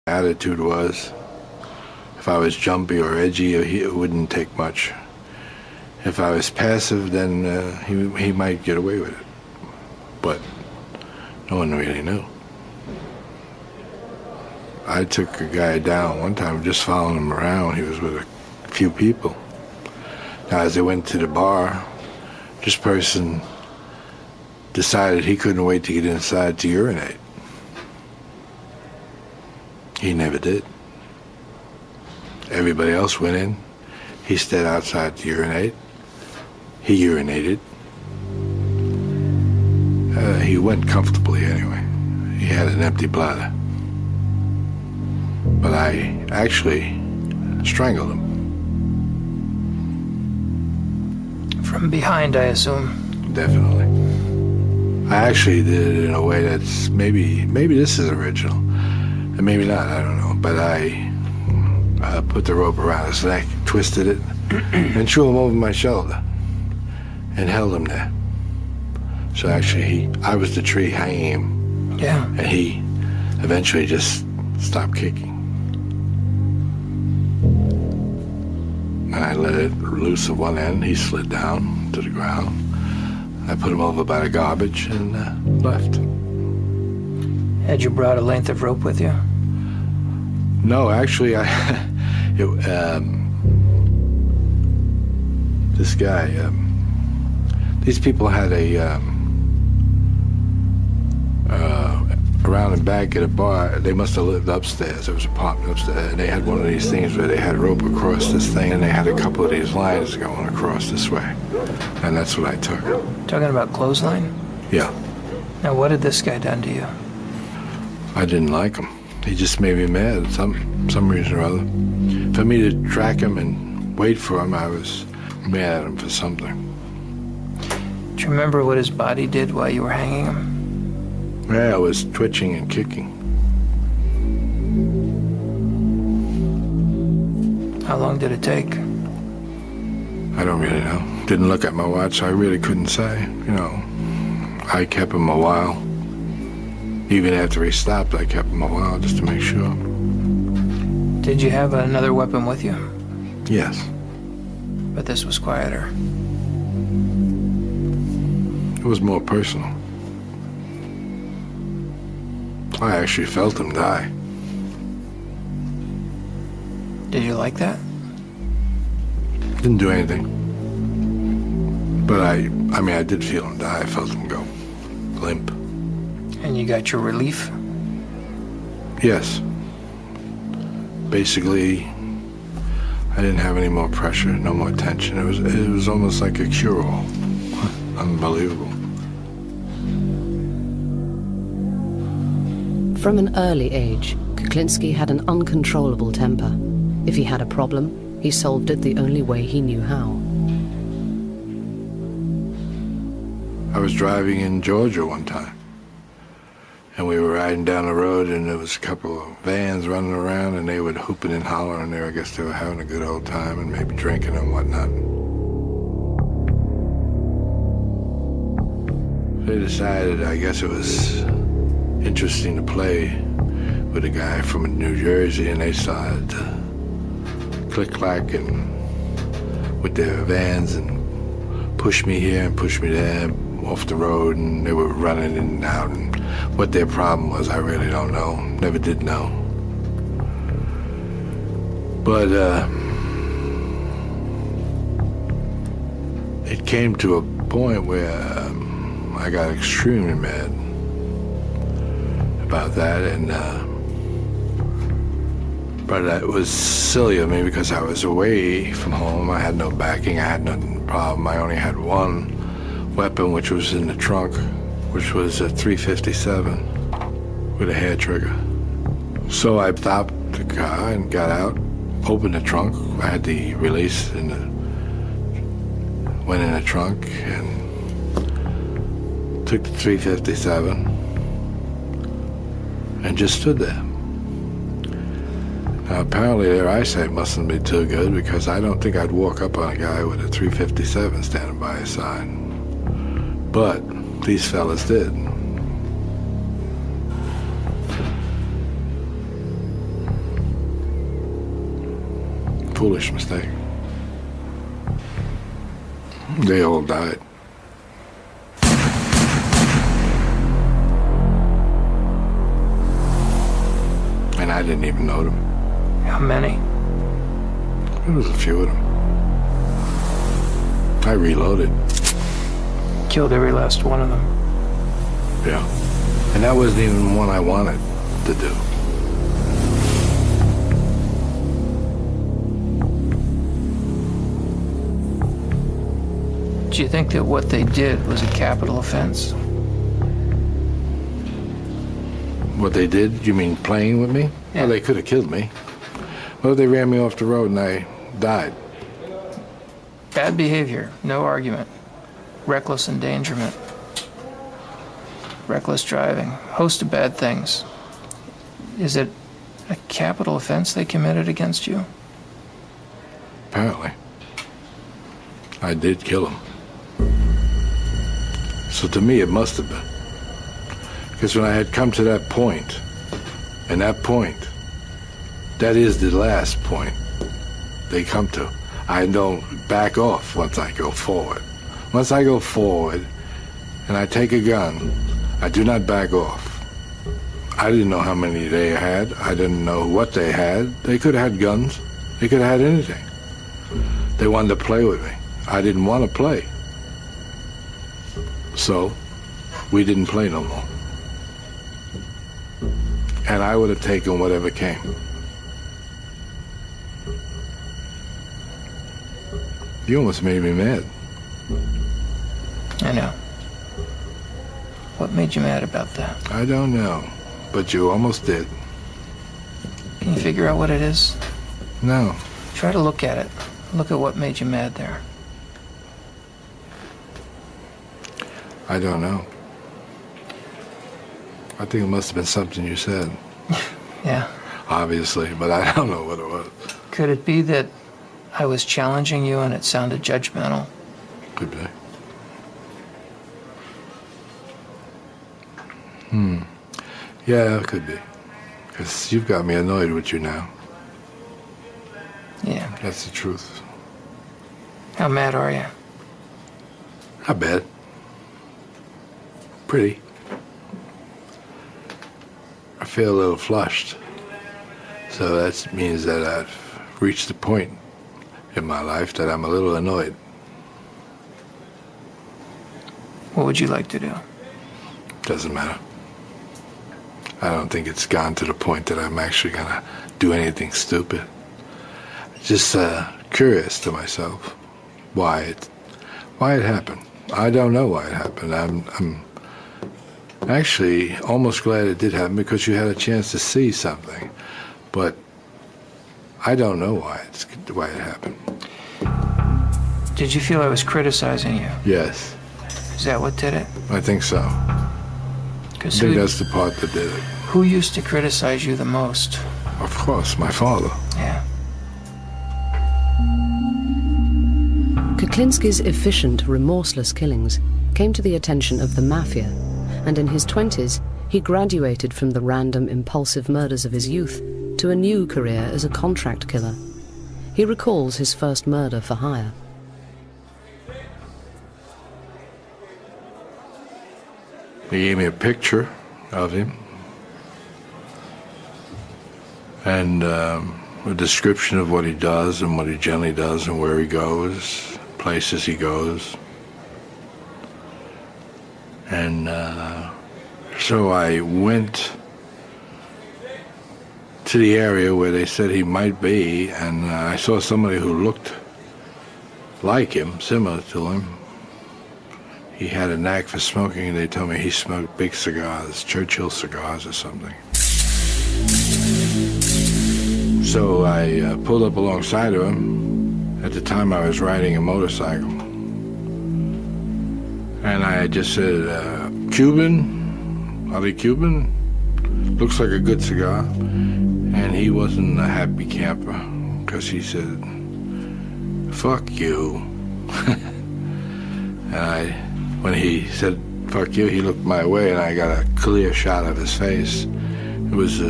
attitude was. If I was jumpy or edgy, it wouldn't take much. If I was passive, then he might get away with it. But no one really knew. I took a guy down one time, just following him around. He was with a few people. Now, as they went to the bar, this person decided he couldn't wait to get inside to urinate. He never did. Everybody else went in. He stayed outside to urinate. He urinated. He went comfortably anyway. He had an empty bladder. But I actually strangled him. From behind, I assume. Definitely. I actually did it in a way that's maybe this is original, and maybe not, I don't know. But I put the rope around his neck, twisted it, and threw him over my shoulder, and held him there. So actually, I was the tree hanging him. Yeah. And he eventually just stopped kicking. And I let it loose at one end. He slid down to the ground. I put him over by the garbage and left. Had you brought a length of rope with you? No, actually, this guy, these people had around and back at a bar. They must have lived upstairs. There was an apartment upstairs, and they had one of these things where they had rope across this thing, and they had a couple of these lines going across this way. And that's what I took. Talking about clothesline? Yeah. Now, what had this guy done to you? I didn't like him. He just made me mad, some reason or other. For me to track him and wait for him, I was mad at him for something. Do you remember what his body did while you were hanging him? Yeah, I was twitching and kicking. How long did it take? I don't really know. Didn't look at my watch, so I really couldn't say. You know, I kept him a while. Even after he stopped, I kept him a while just to make sure. Did you have another weapon with you? Yes. But this was quieter. It was more personal. I actually felt him die. Did you like that? Didn't do anything. But I mean, I did feel him die. I felt him go limp. And you got your relief? Yes. Basically, I didn't have any more pressure, no more tension. It was almost like a cure-all. Unbelievable. From an early age, Kuklinski had an uncontrollable temper. If he had a problem, he solved it the only way he knew how. I was driving in Georgia one time, and we were riding down the road, and there was a couple of vans running around, and they were hooping and hollering there. I guess they were having a good old time and maybe drinking and whatnot. They decided, I guess it was interesting to play with a guy from New Jersey, and they started to click-clack and with their vans and push me here and push me there off the road, and they were running in and out, and what their problem was, I really don't know. Never did know. But it came to a point where I got extremely mad about that, and but it was silly of me because I was away from home. I had no backing. I had no problem. I only had one weapon, which was in the trunk, which was a .357 with a hair trigger. So I stopped the car and got out, opened the trunk. I had the release and went in the trunk and took the .357 and just stood there. Now, apparently their eyesight mustn't be too good, because I don't think I'd walk up on a guy with a .357 standing by his side. But these fellas did. foolish mistake. They all died. And I didn't even know them. How many? There was a few of them. I reloaded. Killed every last one of them. Yeah. And that wasn't even one I wanted to do. Do you think that what they did was a capital offense? What they did? You mean playing with me? Yeah. Well, they could have killed me. What if they ran me off the road and I died? Bad behavior, no argument. Reckless endangerment. Reckless driving. Host of bad things. Is it a capital offense they committed against you? Apparently. I did kill him. So to me, it must have been. Because when I had come to that point, and that point, that is the last point they come to. I don't back off once I go forward. Once I go forward and I take a gun, I do not back off. I didn't know how many they had. I didn't know what they had. They could have had guns. They could have had anything. They wanted to play with me. I didn't want to play. So we didn't play no more. And I would have taken whatever came. You almost made me mad. I know. What made you mad about that? I don't know, but you almost did. Can you figure out what it is? No. Try to look at it. Look at what made you mad there. I don't know. I think it must have been something you said. Yeah. Obviously, but I don't know what it was. Could it be that I was challenging you and it sounded judgmental? Could be. Yeah, it could be. Because you've got me annoyed with you now. Yeah. That's the truth. How mad are you? Not bad. Pretty. I feel a little flushed. So that means that I've reached a point in my life that I'm a little annoyed. What would you like to do? Doesn't matter. I don't think it's gone to the point that I'm actually gonna do anything stupid. Just curious to myself why it happened. I don't know why it happened. I'm actually almost glad it did happen because you had a chance to see something, but I don't know why it happened. Did you feel I was criticizing you? Yes, Is that what did it? I think so. I 'Cause think that's the part that did it. who used to criticize you the most? Of course, my father. Yeah. Kuklinski's efficient, remorseless killings came to the attention of the mafia, and in his 20s, he graduated from the random, impulsive murders of his youth to a new career as a contract killer. He recalls his first murder for hire. He gave me a picture of him and a description of what he does and what he generally does and where he goes, places he goes. And so I went to the area where they said he might be, and I saw somebody who looked like him, similar to him. He had a knack for smoking, and they told me he smoked big cigars, Churchill cigars or something. So I pulled up alongside of him. At the time I was riding a motorcycle. And I just said, Cuban? Are they Cuban? Looks like a good cigar. And he wasn't a happy camper, because he said, fuck you. And when he said, fuck you, he looked my way, and I got a clear shot of his face. It was